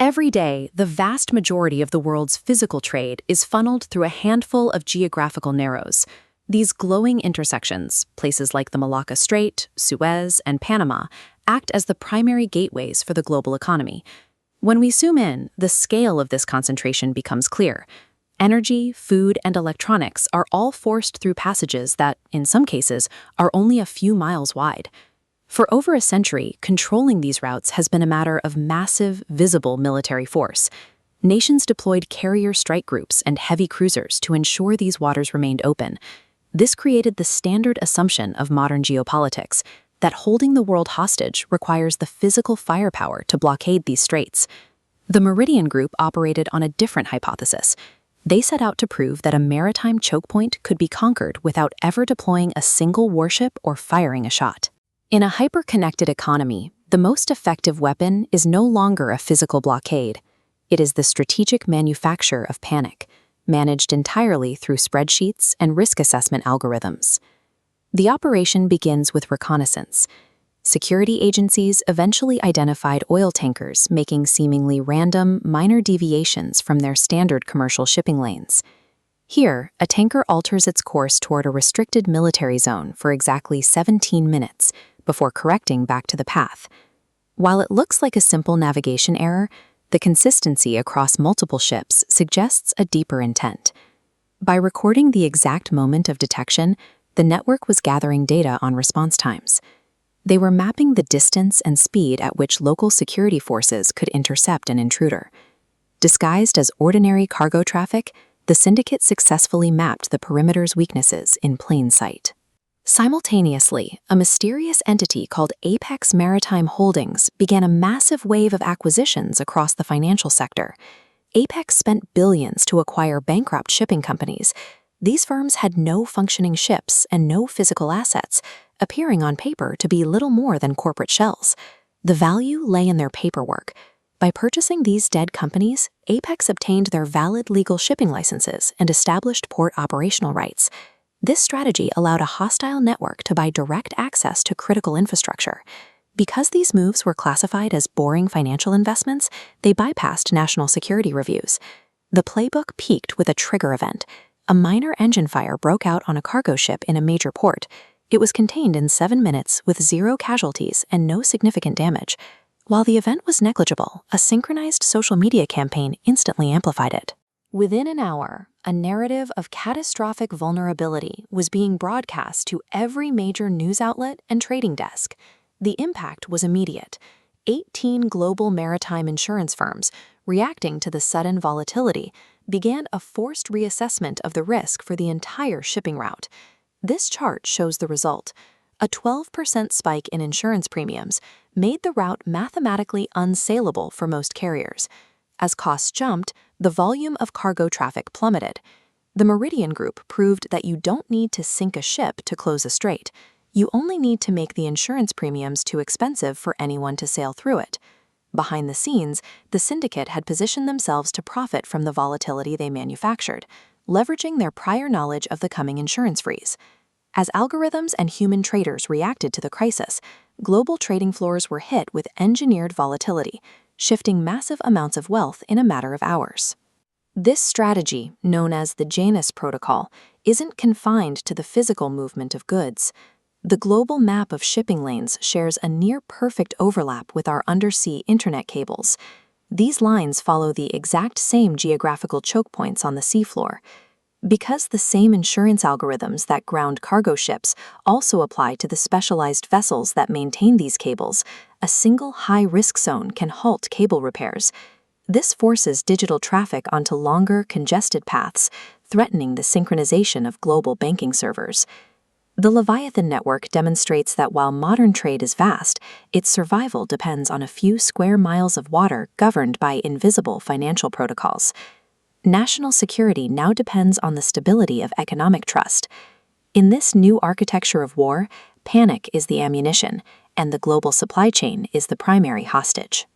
Every day, the vast majority of the world's physical trade is funneled through a handful of geographical narrows. These glowing intersections, places like the Malacca Strait, Suez, and Panama, act as the primary gateways for the global economy. When we zoom in, the scale of this concentration becomes clear. Energy, food, and electronics are all forced through passages that, in some cases, are only a few miles wide. For over a century, controlling these routes has been a matter of massive, visible military force. Nations deployed carrier strike groups and heavy cruisers to ensure these waters remained open. This created the standard assumption of modern geopolitics, that holding the world hostage requires the physical firepower to blockade these straits. The Meridian Group operated on a different hypothesis. They set out to prove that a maritime choke point could be conquered without ever deploying a single warship or firing a shot. In a hyper-connected economy, the most effective weapon is no longer a physical blockade. It is the strategic manufacture of panic, managed entirely through spreadsheets and risk assessment algorithms. The operation begins with reconnaissance. Security agencies eventually identified oil tankers making seemingly random, minor deviations from their standard commercial shipping lanes. Here, a tanker alters its course toward a restricted military zone for exactly 17 minutes before correcting back to the path. While it looks like a simple navigation error, the consistency across multiple ships suggests a deeper intent. By recording the exact moment of detection, the network was gathering data on response times. They were mapping the distance and speed at which local security forces could intercept an intruder. Disguised as ordinary cargo traffic, the syndicate successfully mapped the perimeter's weaknesses in plain sight. Simultaneously, a mysterious entity called Apex Maritime Holdings began a massive wave of acquisitions across the financial sector. Apex spent billions to acquire bankrupt shipping companies. These firms had no functioning ships and no physical assets, appearing on paper to be little more than corporate shells. The value lay in their paperwork. By purchasing these dead companies, Apex obtained their valid legal shipping licenses and established port operational rights. This strategy allowed a hostile network to buy direct access to critical infrastructure. Because these moves were classified as boring financial investments, they bypassed national security reviews. The playbook peaked with a trigger event. A minor engine fire broke out on a cargo ship in a major port. It was contained in 7 minutes with 0 casualties and no significant damage. While the event was negligible, a synchronized social media campaign instantly amplified it. Within an hour, a narrative of catastrophic vulnerability was being broadcast to every major news outlet and trading desk. The impact was immediate. 18 global maritime insurance firms, reacting to the sudden volatility, began a forced reassessment of the risk for the entire shipping route. This chart shows the result. A 12% spike in insurance premiums made the route mathematically unsaleable for most carriers. As costs jumped, the volume of cargo traffic plummeted. The Meridian Group proved that you don't need to sink a ship to close a strait. You only need to make the insurance premiums too expensive for anyone to sail through it. Behind the scenes, the syndicate had positioned themselves to profit from the volatility they manufactured, leveraging their prior knowledge of the coming insurance freeze. As algorithms and human traders reacted to the crisis, global trading floors were hit with engineered volatility, shifting massive amounts of wealth in a matter of hours. This strategy, known as the Janus Protocol, isn't confined to the physical movement of goods. The global map of shipping lanes shares a near-perfect overlap with our undersea internet cables. These lines follow the exact same geographical choke points on the seafloor. Because the same insurance algorithms that ground cargo ships also apply to the specialized vessels that maintain these cables, a single high-risk zone can halt cable repairs. This forces digital traffic onto longer, congested paths, threatening the synchronization of global banking servers. The Leviathan network demonstrates that while modern trade is vast, its survival depends on a few square miles of water governed by invisible financial protocols. National security now depends on the stability of economic trust. In this new architecture of war, panic is the ammunition, and the global supply chain is the primary hostage.